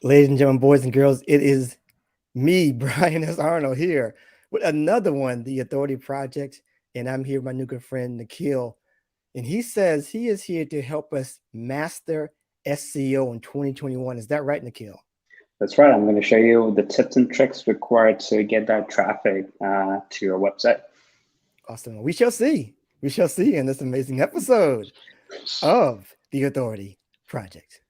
Ladies and gentlemen, boys and girls, it is me, Brian S. Arnold, here with another one, the Authority Project. And I'm here with my new good friend, Nikhil. And he says he is here to help us master SEO in 2021. Is that right, Nikhil? That's right. I'm going to show you the tips and tricks required to get that traffic to your website. Awesome. We shall see. We shall see in this amazing episode of the Authority Project.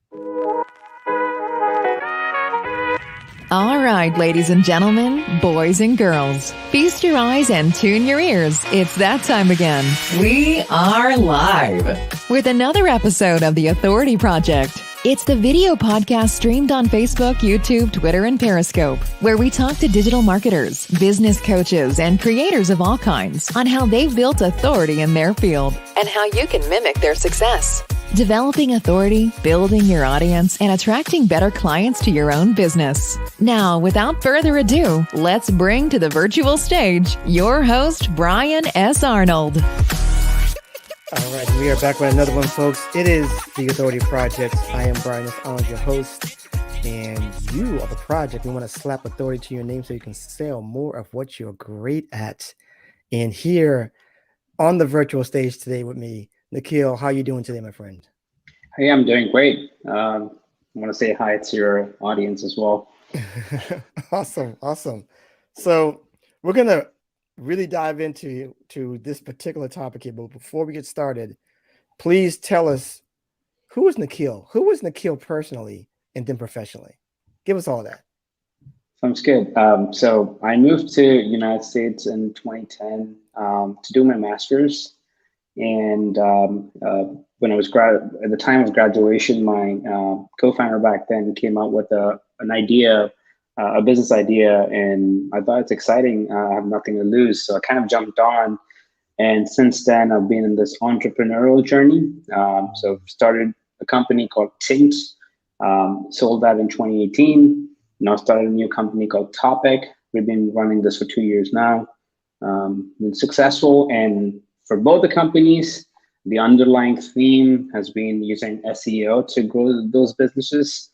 All right, ladies and gentlemen, boys and girls, feast your eyes and tune your ears. It's that time again. We are live with another episode of The Authority Project. It's the video podcast streamed on Facebook, YouTube, Twitter, and Periscope, where we talk to digital marketers, business coaches, and creators of all kinds on how they've built authority in their field and how you can mimic their success. Developing authority, building your audience, and attracting better clients to your own business. Now, without further ado, let's bring to the virtual stage your host, Brian S. Arnold. All right, we are back with another one, folks. It is the Authority Project. I am Brian S. Arnold, your host, and you are the project. We want to slap authority to your name so you can sell more of what you're great at. And here on the virtual stage today with me, Nikhil, how are you doing today, my friend? Hey, I'm doing great. I want to say hi to your audience as well. Awesome. So we're going to really dive into this particular topic here. But before we get started, please tell us, who is Nikhil? Who is Nikhil personally and then professionally? Give us all that. Sounds good. So I moved to United States in 2010 to do my master's. And when I was at the time of graduation, my co-founder back then came out with an idea, a business idea, and I thought it's exciting. I have nothing to lose, so I kind of jumped on. And since then, I've been in this entrepreneurial journey. So started a company called Tint, sold that in 2018. Now started a new company called Topic. We've been running this for 2 years now. Been successful, and for both the companies, the underlying theme has been using SEO to grow those businesses.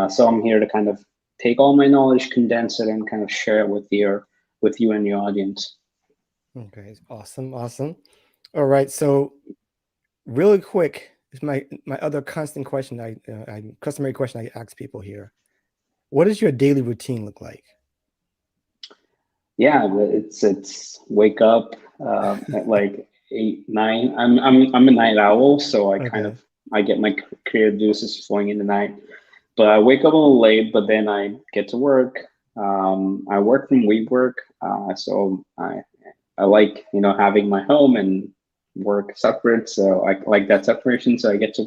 So I'm here to kind of take all my knowledge, condense it, and kind of share it with you and your audience. Okay, awesome. All right, so really quick, is my other constant question. Customary question I ask people here. What does your daily routine look like? Yeah, it's wake up at like 8, 9. I'm a night owl, so I get my creative juices flowing in the night. But I wake up a little late, but then I get to work. I work from WeWork, so I like having my home and work separate. So I like that separation. So I get to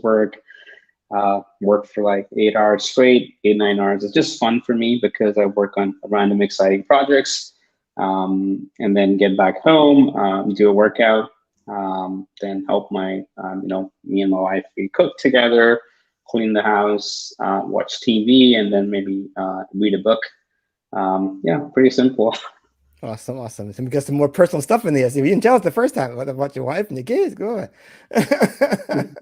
work for like 8 hours straight, 8, 9 hours. It's just fun for me because I work on random exciting projects. And then get back home, do a workout, then help me and my wife, we cook together, clean the house, watch TV, and then maybe read a book. Yeah, pretty simple. Awesome. So we got some more personal stuff in there. See, we didn't tell us the first time about your wife and your kids. Go on.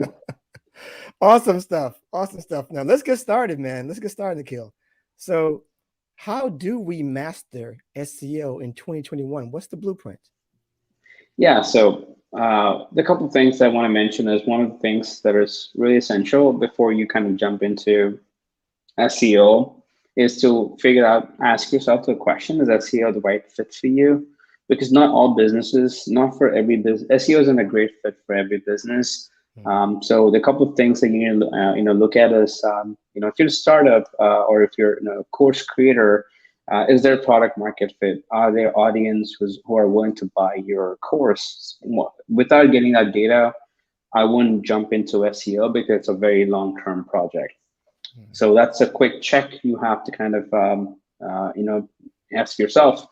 Awesome stuff. Now let's get started, man. Let's get started, Nikhil. So how do we master SEO in 2021? What's the blueprint? Yeah, so the couple of things I want to mention is one of the things that is really essential before you kind of jump into SEO is to ask yourself the question, is SEO the right fit for you? Because not all businesses, not for every business, SEO isn't a great fit for every business. So the couple of things that you need to look at is if you're a startup or if you're a course creator, is there product market fit? Are there audience who are willing to buy your course? Without getting that data, I wouldn't jump into SEO because it's a very long-term project. So that's a quick check you have to kind of ask yourself.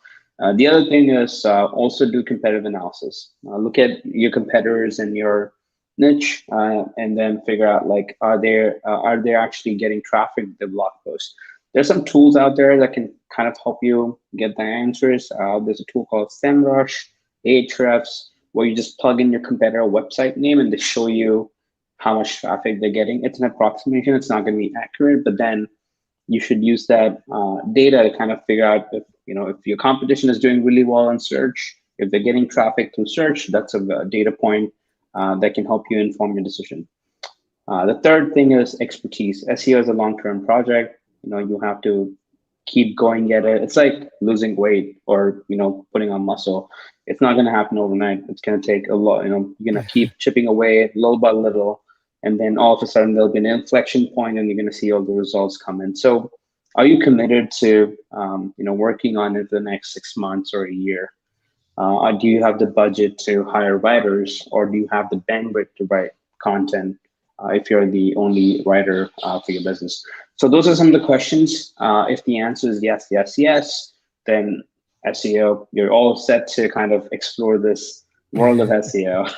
The other thing is also do competitive analysis. Look at your competitors and your niche, and then figure out like are they actually getting traffic to the blog post. There's some tools out there that can kind of help you get the answers. There's a tool called SEMrush, Ahrefs, where you just plug in your competitor website name and they show you how much traffic they're getting. It's an approximation, it's not going to be accurate, but then you should use that data to kind of figure out if your competition is doing really well in search, if they're getting traffic through search. That's a data point that can help you inform your decision. The third thing is expertise. SEO is a long-term project. You have to keep going at it. It's like losing weight or putting on muscle. It's not going to happen overnight. It's going to take a lot. You're going to keep chipping away little by little, and then all of a sudden there'll be an inflection point, and you're going to see all the results come in. So, are you committed to working on it the next 6 months or a year? Or do you have the budget to hire writers, or do you have the bandwidth to write content if you're the only writer for your business? So those are some of the questions. If the answer is yes, yes, yes, then SEO, you're all set to kind of explore this world of SEO.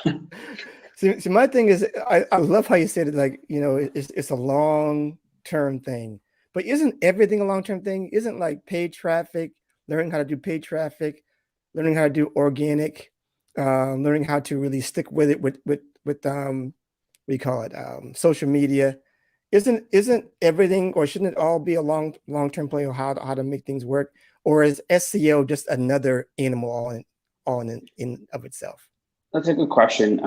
So my thing is, I love how you said it, like, it's a long-term thing, but isn't everything a long-term thing? Isn't like paid traffic, learning how to do paid traffic, learning how to do organic, learning how to really stick with it with what do you call it, social media? Isn't everything, or shouldn't it all be a long-term play of how to make things work? Or is SEO just another animal all in of itself? That's a good question.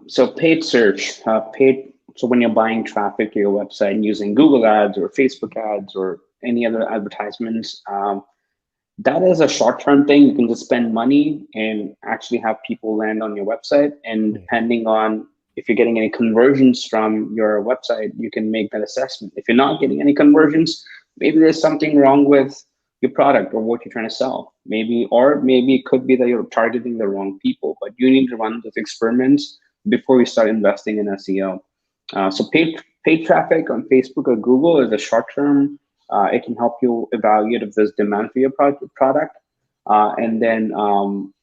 So paid search, so when you're buying traffic to your website and using Google ads or Facebook ads or any other advertisements, that is a short-term thing. You can just spend money and actually have people land on your website. And depending on if you're getting any conversions from your website, you can make that assessment. If you're not getting any conversions, maybe there's something wrong with your product or what you're trying to sell. Maybe it could be that you're targeting the wrong people, but you need to run those experiments before you start investing in SEO. So paid traffic on Facebook or Google is a short-term. It can help you evaluate if there's demand for your product. And then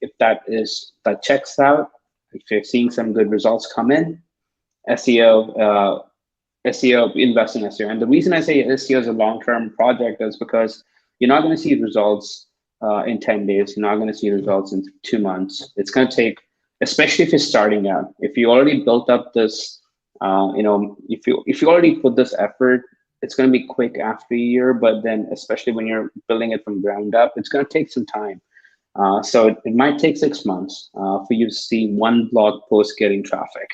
if that checks out, if you're seeing some good results come in, SEO, invest in SEO. And the reason I say SEO is a long-term project is because you're not going to see results in 10 days. You're not going to see results in 2 months. It's going to take, especially if you're starting out. If you already built up this, if you already put this effort, it's going to be quick after a year. But then, especially when you're building it from ground up, it's going to take some time. So it might take 6 months for you to see one blog post getting traffic,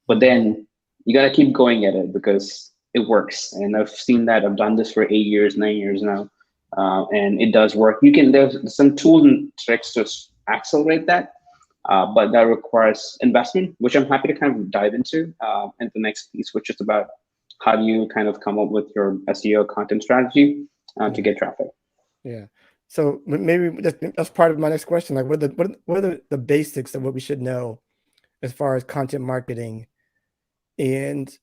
but then you got to keep going at it because it works. And I've seen that. I've done this for 8 years, 9 years now, and it does work. There's some tools and tricks to accelerate that, but that requires investment, which I'm happy to kind of dive into in the next piece, which is about how do you kind of come up with your SEO content strategy to get traffic. Yeah. So maybe that's part of my next question. Like, what are the basics of what we should know as far as content marketing? And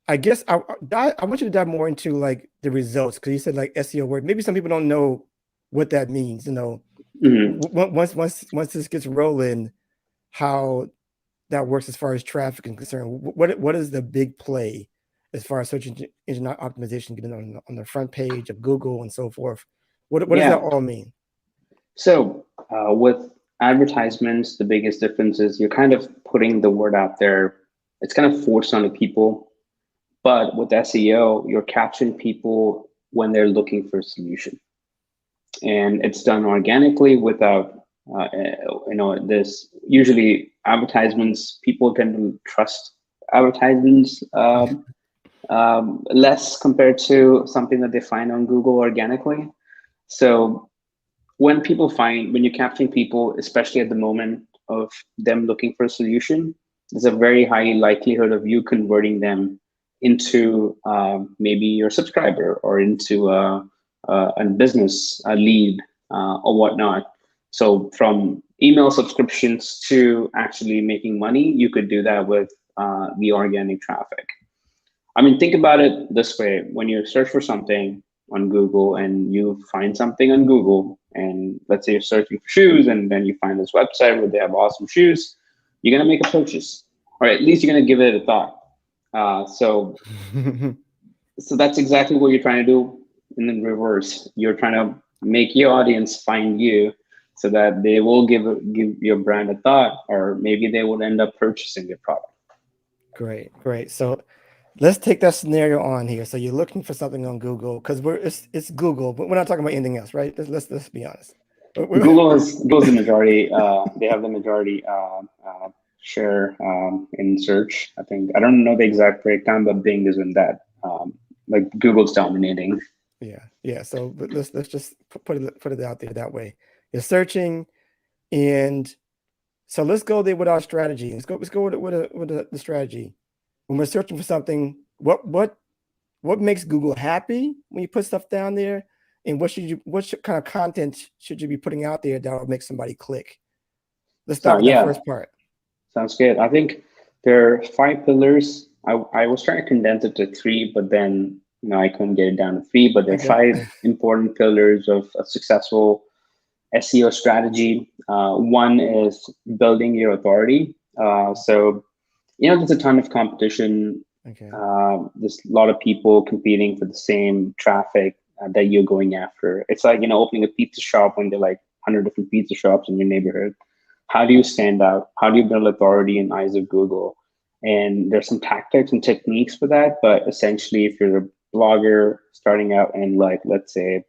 I guess I want you to dive more into like the results, because you said like SEO work. Maybe some people don't know what that means. Once this gets rolling, how that works as far as traffic is concerned. What is the big play as far as search engine optimization, getting on the front page of Google and so forth? What does that all mean? So with advertisements, the biggest difference is you're kind of putting the word out there. It's kind of forced on the people. But with SEO, you're capturing people when they're looking for a solution. And it's done organically without, this usually advertisements, people tend to trust advertisements less compared to something that they find on Google organically. So when you're capturing people, especially at the moment of them looking for a solution, there's a very high likelihood of you converting them into maybe your subscriber or into a business, a lead or whatnot. So from email subscriptions to actually making money, you could do that with the organic traffic. I mean, think about it this way. When you search for something on Google and you find something on Google, and let's say you're searching for shoes and then you find this website where they have awesome shoes, you're going to make a purchase, or at least you're going to give it a thought. So that's exactly what you're trying to do in the reverse. You're trying to make your audience find you so that they will give your brand a thought, or maybe they will end up purchasing your product. Great. So let's take that scenario on here. So you're looking for something on Google because it's Google, but we're not talking about anything else, right? Let's be honest. Google's the majority. They have the majority share in search. I think I don't know the exact breakdown, but Bing is in that. Like Google's dominating. Yeah. So but let's just put it out there that way. You're searching, and so let's go there with our strategy. Let's go with the strategy. When we're searching for something, what makes Google happy when you put stuff down there, and what kind of content should you be putting out there that will make somebody click? Let's start with that first part. Sounds good. I think there are 5 pillars. I was trying to condense it to 3, but then I couldn't get it down to 3. But there are 5 important pillars of a successful SEO strategy. One is building your authority. So there's a ton of competition. There's a lot of people competing for the same traffic that you're going after. It's like opening a pizza shop when there are like 100 different pizza shops in your neighborhood. How do you stand out? How do you build authority in eyes of Google? And there's some tactics and techniques for that. But essentially, if you're a blogger starting out in, like, let's say,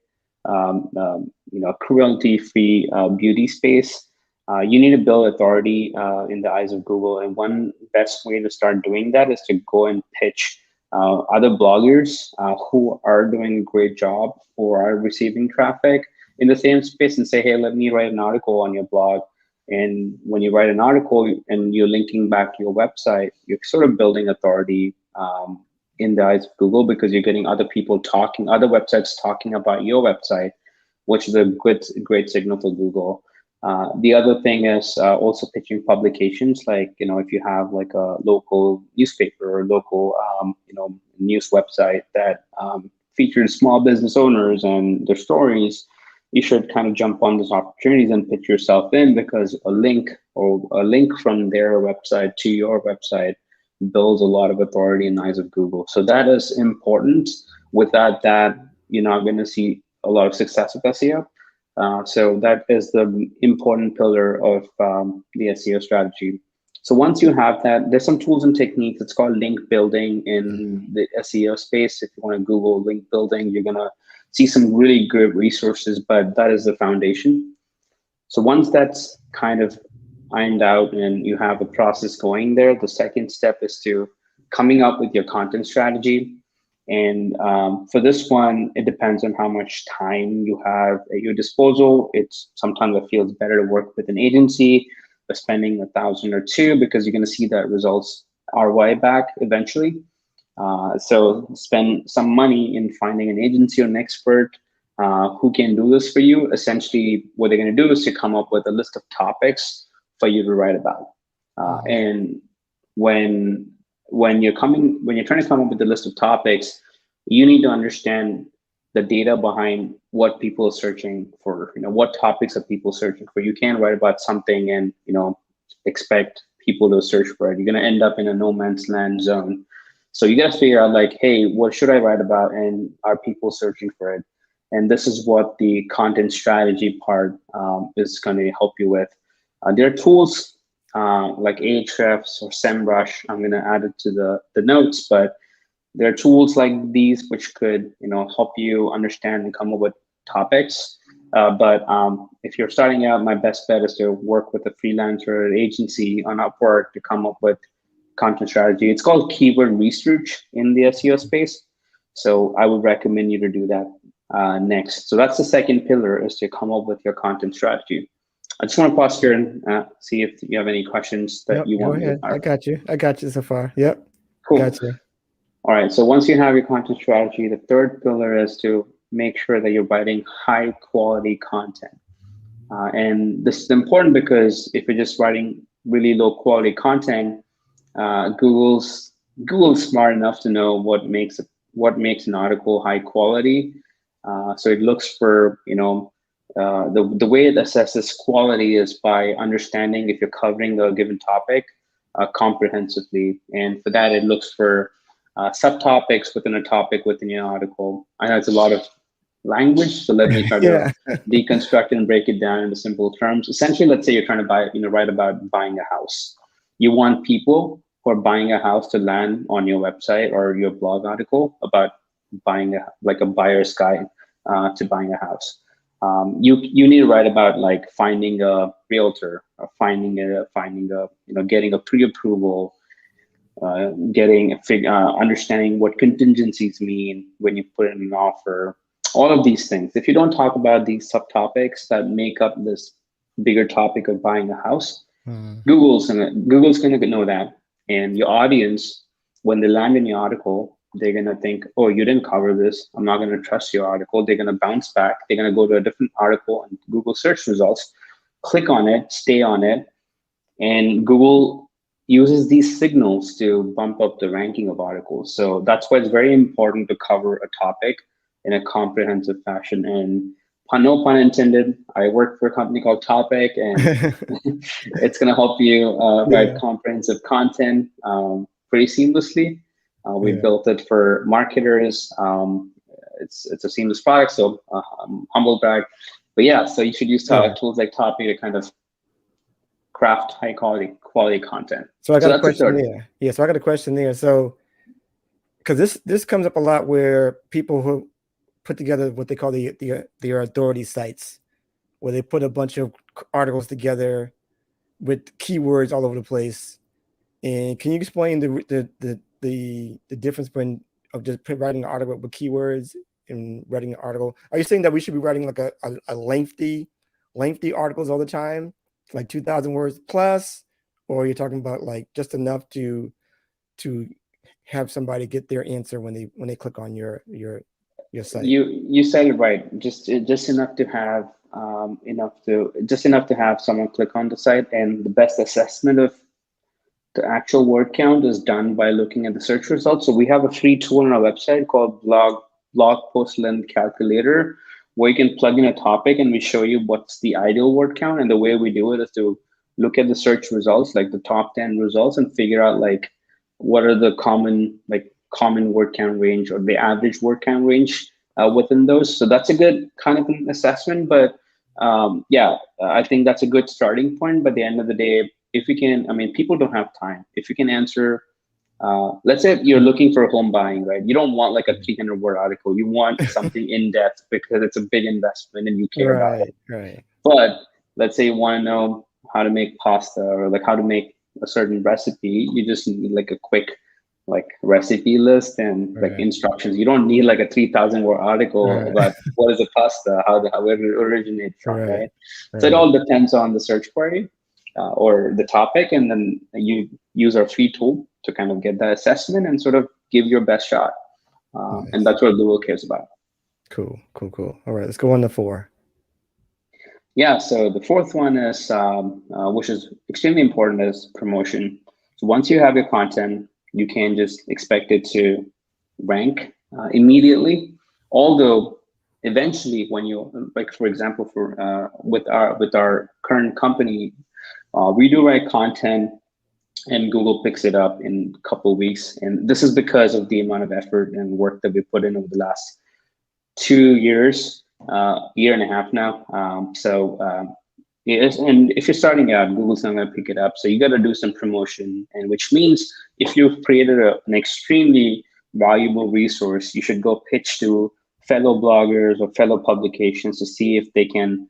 cruelty-free beauty space, you need to build authority in the eyes of Google. And one best way to start doing that is to go and pitch other bloggers who are doing a great job or are receiving traffic in the same space and say, hey, let me write an article on your blog. And when you write an article and you're linking back to your website, you're sort of building authority in the eyes of Google, because you're getting other websites talking about your website, which is a great signal for Google. The other thing is also pitching publications, like, if you have like a local newspaper or local, news website that features small business owners and their stories, you should kind of jump on those opportunities and pitch yourself in, because a link from their website to your website builds a lot of authority in the eyes of Google. So that is important. Without that, you're not going to see a lot of success with SEO. So that is the important pillar of the SEO strategy. So once you have that, there's some tools and techniques. It's called link building in the SEO space. If you want to Google link building, you're going to see some really good resources, but that is the foundation. So once that's kind of ironed out and you have a process going there, the second step is to coming up with your content strategy. And for this one, it depends on how much time you have at your disposal. Sometimes it feels better to work with an agency by spending $1,000 or $2,000, because you're going to see that results ROI back eventually. So spend some money in finding an agency or an expert who can do this for you. Essentially, what they're going to do is to come up with a list of topics for you to write about. And when you're trying to come up with a list of topics, you need to understand the data behind what people are searching for. What topics are people searching for? You can't write about something and expect people to search for it. You're going to end up in a no man's land zone. So you got to figure out, like, hey, what should I write about, and are people searching for it? And this is what the content strategy part is going to help you with. There are tools like Ahrefs or SEMrush. I'm going to add it to the notes, but there are tools like these which could help you understand and come up with topics. But if you're starting out, my best bet is to work with a freelancer or an agency on Upwork to come up with content strategy. It's called keyword research in the SEO space. So I would recommend you to do that next. So that's the second pillar, is to come up with your content strategy. I just want to pause here and see if you have any questions that you want. Go ahead. I got you so far. Yep. Cool. Gotcha. All right. So once you have your content strategy, the third pillar is to make sure that you're writing high quality content. And this is important because if you're just writing really low quality content, Google's smart enough to know what makes an article high quality. So it looks for the way it assesses quality is by understanding if you're covering a given topic comprehensively, and for that it looks for subtopics within a topic within your article. I know it's a lot of language, so let me try to deconstruct and break it down into simple terms. Essentially, let's say you're trying to write about buying a house. You want people or buying a house to land on your website or your blog article about buying a buyer's guide to buying a house. You need to write about like finding a realtor or getting a pre-approval, understanding what contingencies mean when you put in an offer, all of these things. If you don't talk about these subtopics that make up this bigger topic of buying a house, Google's gonna know that, and your audience, when they land in your article, they're gonna think, oh, you didn't cover this, I'm not gonna trust your article. They're gonna bounce back, they're gonna go to a different article and Google search results, click on it, stay on it, and Google uses these signals to bump up the ranking of articles. So that's why it's very important to cover a topic in a comprehensive fashion. And no pun intended, I work for a company called Topic, and it's going to help you write comprehensive content pretty seamlessly. We built it for marketers. It's a seamless product, so humble brag. But yeah, so you should use tools like Topic to kind of craft high quality content. So I got a question there. Yeah, so I got a question there. So, because this comes up a lot, where people who put together what they call their authority sites, where they put a bunch of articles together with keywords all over the place. And can you explain the difference between of just writing an article with keywords and writing an article? Are you saying that we should be writing like a lengthy articles all the time, like 2,000 words plus, or you're talking about like just enough to have somebody get their answer when they click on your site? You said it right. Just enough to have someone click on the site, and the best assessment of the actual word count is done by looking at the search results. So we have a free tool on our website called blog post length calculator, where you can plug in a topic and we show you what's the ideal word count. And the way we do it is to look at the search results, like the top 10 results, and figure out like what are the common word count range or the average word count range within those. So that's a good kind of an assessment. But I think that's a good starting point. But at the end of the day, if we can, people don't have time. If you can answer, let's say you're looking for home buying, right? You don't want like a 300 word article. You want something in depth because it's a big investment and you care about it. Right. But let's say you want to know how to make pasta or like how to make a certain recipe. You just need like a quick like recipe list and like instructions. You don't need like a 3,000 word article about what is a pasta, how it originates from, right? So it all depends on the search query or the topic, and then you use our free tool to kind of get that assessment and sort of give your best shot. And that's what Google cares about. Cool. All right, let's go on to 4. Yeah, so the fourth one is, which is extremely important, is promotion. So once you have your content, you can't just expect it to rank immediately. Although eventually, when you, like for example, with our current company, we do write content and Google picks it up in a couple of weeks. And this is because of the amount of effort and work that we put in over the last 2 years, year and a half now. And if you're starting out, Google's not going to pick it up. So you got to do some promotion, and which means if you've created an extremely valuable resource, you should go pitch to fellow bloggers or fellow publications to see if they can,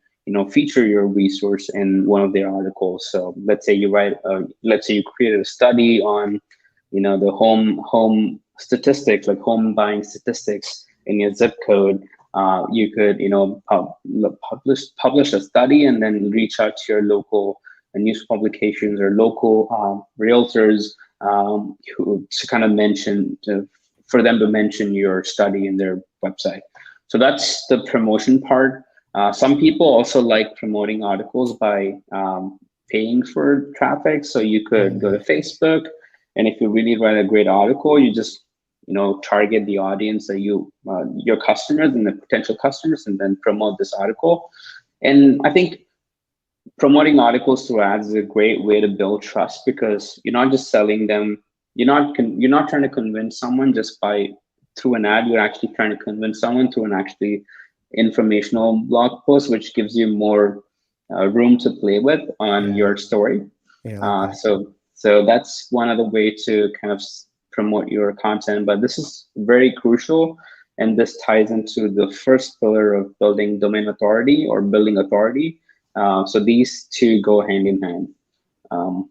feature your resource in one of their articles. So let's say you created a study on, the home statistics, like home buying statistics in your zip code. You could, publish a study and then reach out to your local news publications or local realtors to kind of for them to mention your study in their website. So that's the promotion part. Some people also like promoting articles by paying for traffic. So you could go to Facebook, and if you really write a great article, you just target the audience that your customers and the potential customers, and then promote this article. And I think promoting articles through ads is a great way to build trust, because you're not just selling them. You're not trying to convince someone just through an ad. You're actually trying to convince someone through an actually informational blog post, which gives you more room to play with on your story. Yeah, so So that's one other way to kind of promote your content. But this is very crucial. And this ties into the first pillar of building domain authority or building authority. So these two go hand in hand.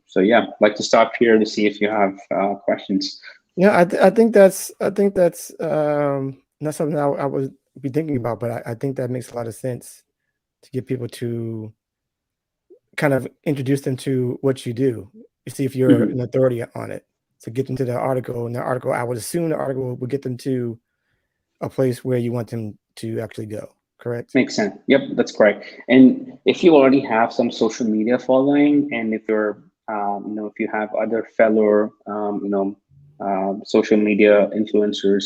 So yeah, I'd like to stop here to see if you have questions. Yeah, I think that's not something I would be thinking about, but I think that makes a lot of sense to get people to kind of introduce them to what you do. You see if you're an authority on it. So get them to the article, and the article, I would assume the article will get them to a place where you want them to actually go. Correct? Makes sense. Yep, that's correct. And if you already have some social media following, and if you're, if you have other fellow, social media influencers,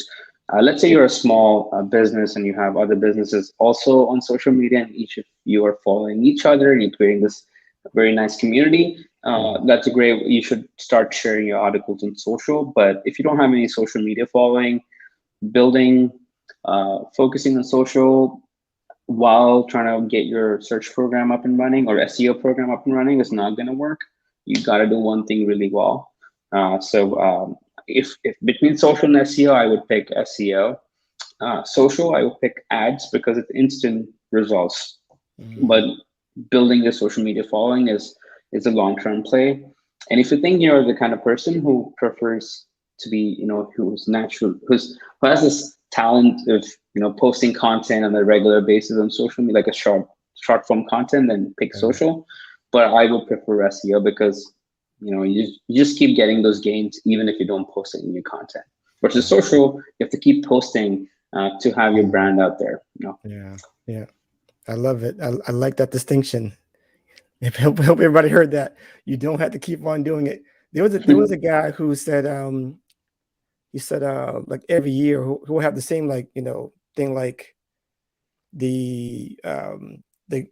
let's say you're a small business and you have other businesses also on social media, and each of you are following each other, and you're creating this very nice community. That's a great. You should start sharing your articles on social. But if you don't have any social media following, focusing on social while trying to get your search program up and running or SEO program up and running is not going to work. You got to do one thing really well. If between social and SEO, I would pick SEO. Social, I would pick ads because it's instant results. But building a social media following is a long-term play. And if you think you're the kind of person who prefers to be, who has this talent of posting content on a regular basis on social media, like a short form content, then pick social. But I would prefer SEO because you just keep getting those gains even if you don't post any new content. Versus social, you have to keep posting to have your brand out there. Yeah, I love it. I like that distinction. I hope everybody heard that. You don't have to keep on doing it. There was a guy who said he said like every year who'll have the same thing, like the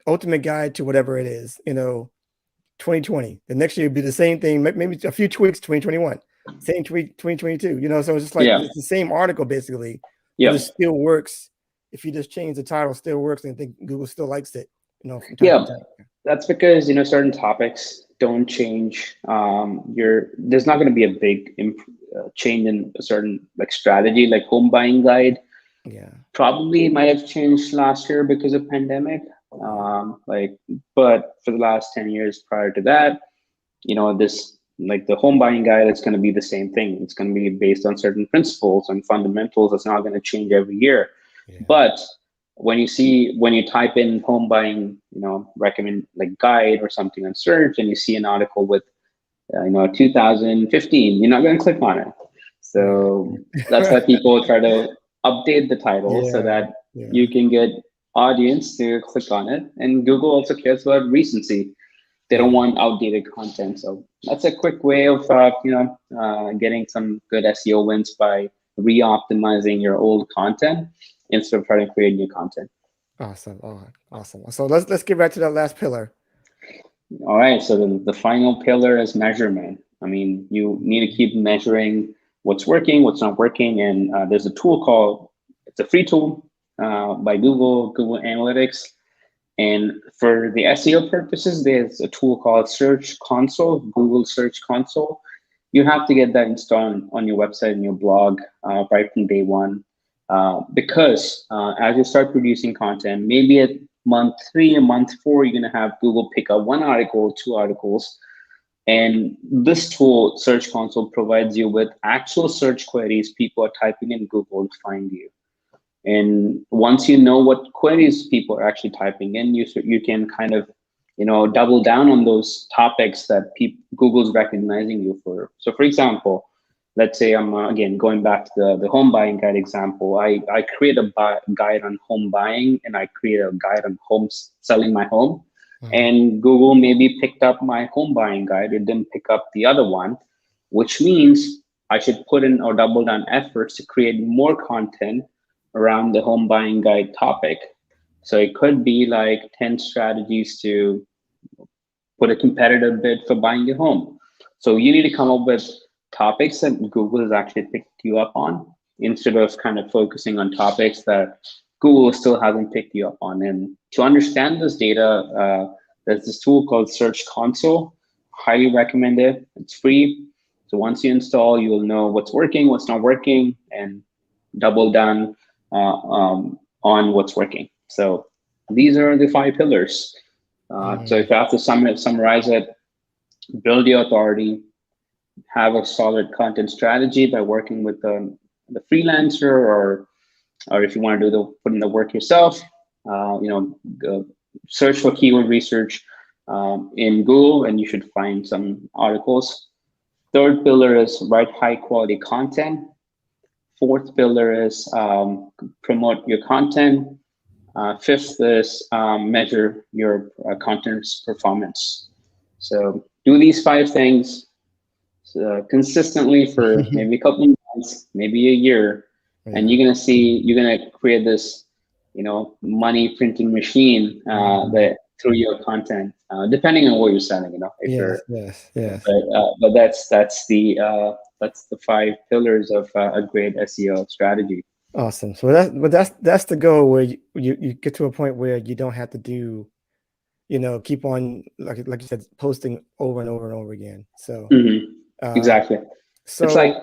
ultimate guide to whatever it is, 2020. The next year will be the same thing, maybe a few tweaks, 2021, same tweak 2022, so it's just like it's the same article basically, but it still works. If you just change the title, it still works, and I think Google still likes it, from time to time. That's because certain topics don't change. There's not going to be a big change in a certain strategy, like home buying guide. Probably might have changed last year because of pandemic. But for the last 10 years prior to that, this the home buying guide is going to be the same thing. It's going to be based on certain principles and fundamentals. It's not going to change every year. But when you type in home buying, recommend guide or something on search, and you see an article with 2015, you're not going to click on it. So that's why people try to update the title so that you can get audience to click on it. And Google also cares about recency. They don't want outdated content. So that's a quick way of getting some good SEO wins by re-optimizing your old content instead of trying to create new content. Awesome. Awesome. So let's get back to that last pillar. All right. So the final pillar is measurement. I mean, you need to keep measuring what's working, what's not working. And there's a tool it's a free tool by Google Analytics. And for the SEO purposes, there's a tool called Search Console, Google Search Console. You have to get that installed on your website and your blog right from day one. Because as you start producing content, maybe at month 3 and month 4, you're going to have Google pick up 1 article, 2 articles. And this tool, Search Console, provides you with actual search queries people are typing in Google to find you. And once you know what queries people are actually typing in, you can kind of double down on those topics that Google's recognizing you for. So for example, let's say I'm again going back to the home buying guide example. I create a guide on home buying, and I create a guide on selling my home. And Google maybe picked up my home buying guide. It didn't pick up the other one, which means I should put in or double down efforts to create more content around the home buying guide topic. So it could be like 10 strategies to put a competitive bid for buying a home. So you need to come up with topics that Google has actually picked you up on, instead of kind of focusing on topics that Google still hasn't picked you up on. And to understand this data, there's this tool called Search Console. highly recommend it. It's free. So once you install, you will know what's working, what's not working, and double down on what's working. So these are the 5 pillars. So if I have to summarize it, build your authority, have a solid content strategy by working with the freelancer, or if you want to put in the work yourself, search for keyword research in Google, and you should find some articles. Third pillar is write high quality content. Fourth pillar is promote your content. Fifth is measure your content's performance. So do these 5 things consistently for maybe a couple of months, maybe a year, and you're gonna create this, money printing machine that through your content, depending on what you're selling. But that's the 5 pillars of a great SEO strategy. Awesome. So that's the goal, where you get to a point where you don't have to do, keep on, like you said, posting over and over and over again. So exactly. So it's like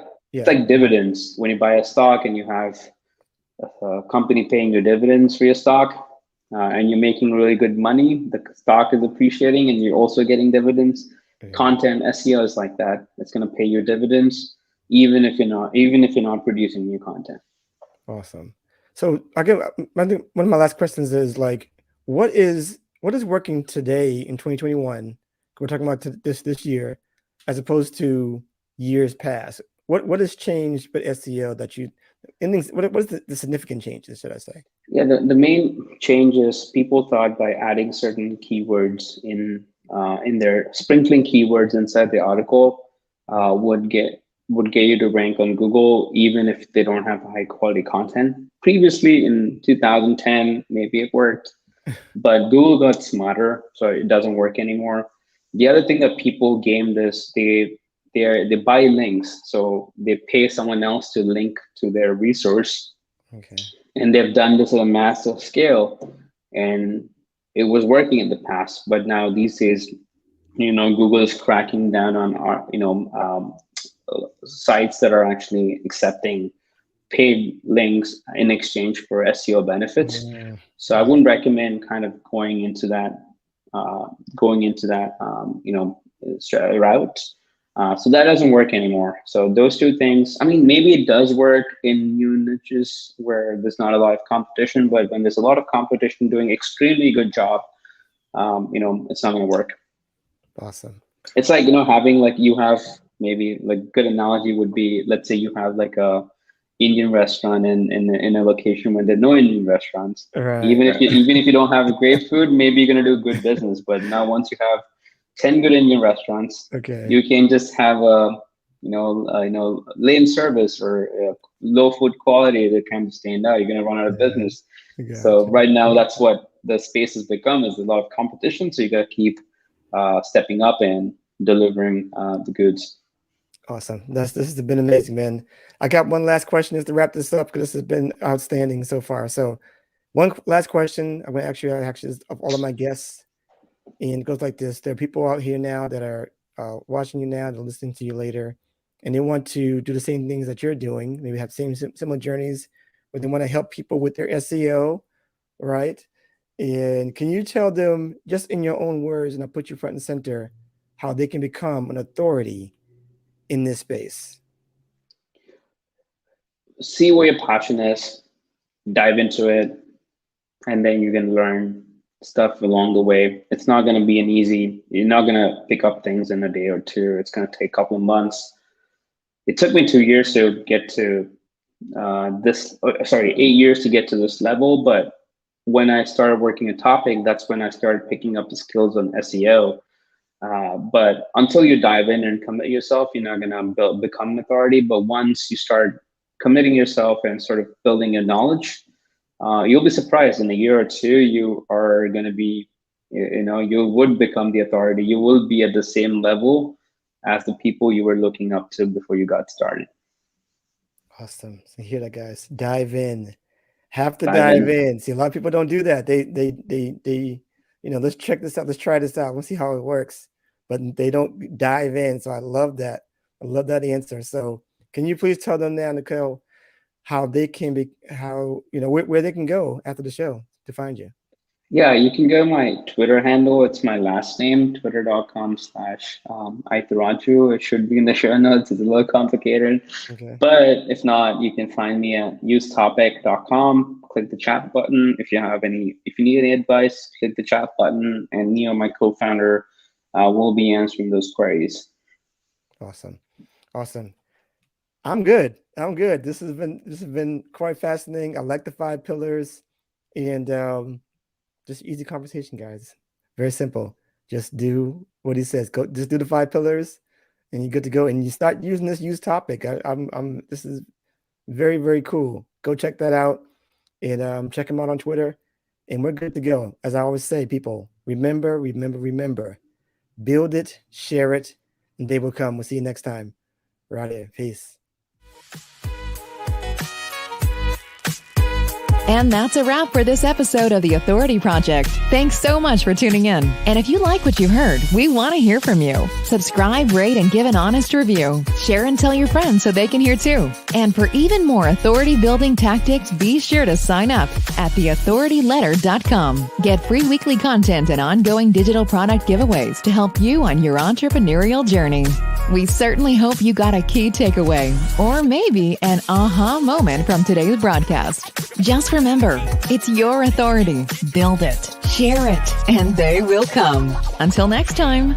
dividends. When you buy a stock and you have a company paying your dividends for your stock, and you're making really good money, the stock is appreciating and you're also getting dividends. Content SEO is like that. It's going to pay your dividends even if you're not producing new content. Awesome. So I think one of my last questions is, like, what is working today in 2021? We're talking about this year, as opposed to years past. What has changed with SEO that what is the significant changes, should I say? Yeah, the main change is people thought by adding certain keywords in their sprinkling keywords inside the article would get you to rank on Google, even if they don't have high quality content. Previously in 2010, maybe it worked, but Google got smarter, so it doesn't work anymore. The other thing that people game this, they buy links, so they pay someone else to link to their resource. Okay. And they've done this at a massive scale, and it was working in the past, but now these days, Google is cracking down on our, sites that are actually accepting paid links in exchange for SEO benefits. So I wouldn't recommend kind of going into that route. So that doesn't work anymore. So those 2 things, I mean, maybe it does work in new niches where there's not a lot of competition, but when there's a lot of competition doing extremely good job, it's not going to work. Awesome. It's like, having, like, you have maybe, like, good analogy would be, let's say you have like a Indian restaurant in a location where there are no Indian restaurants. Right. Even if you don't have great food, maybe you're going to do good business. But now once you have 10 good Indian restaurants, you can just have a lame service or low food quality that kind of stand out. You're going to run out of business. So right now, that's what the space has become, is a lot of competition. So you got to keep stepping up and delivering the goods. Awesome. This has been amazing, man. I got one last question just to wrap this up, because this has been outstanding so far. So one last question I'm going to ask you, actually, of all of my guests, and it goes like this. There are people out here now that are watching you now, they're listening to you later, and they want to do the same things that you're doing, maybe have similar journeys, where they want to help people with their SEO, right? And can you tell them, just in your own words, and I'll put you front and center, how they can become an authority in this space? See where your passion is, dive into it, and then you can learn stuff along the way. It's not going to be you're not going to pick up things in a day or 2. It's going to take a couple of months. It took me 2 years to get to 8 years to get to this level. But when I started working a topic, that's when I started picking up the skills on SEO. But until you dive in and commit yourself, you're not going to become an authority. But once you start committing yourself and sort of building your knowledge, you'll be surprised in a year or 2, you are going to be, you would become the authority. You will be at the same level as the people you were looking up to before you got started. Awesome. So hear that, guys. Dive in. Have to dive in. See, a lot of people don't do that. They let's check this out. Let's try this out. Let's see how it works. but they don't dive in. So I love that. I love that answer. So can you please tell them now, Nikhil, how they can be, where they can go after the show to find you? Yeah, you can go to my Twitter handle. It's my last name, twitter.com/Aitharaju. It should be in the show notes. It's a little complicated. Okay. But if not, you can find me at usetopic.com. Click the chat button. If you need any advice, click the chat button. And Neo, my co-founder, will be answering those queries. Awesome. I'm good. This has been quite fascinating. I like the 5 pillars, and just easy conversation, guys. Very simple. Just do what he says. Just do the 5 pillars, and you're good to go. And you start using this use topic. This is very, very cool. Go check that out, and check him out on Twitter, and we're good to go. As I always say, people, remember. Build it, share it, and they will come. We'll see you next time. Right here. Peace. And that's a wrap for this episode of The Authority Project. Thanks so much for tuning in. And if you like what you heard, we want to hear from you. Subscribe, rate, and give an honest review. Share and tell your friends so they can hear too. And for even more authority building tactics, be sure to sign up at theauthorityletter.com. Get free weekly content and ongoing digital product giveaways to help you on your entrepreneurial journey. We certainly hope you got a key takeaway, or maybe an aha moment from today's broadcast. Just remember, it's your authority. Build it, share it, and they will come. Until next time.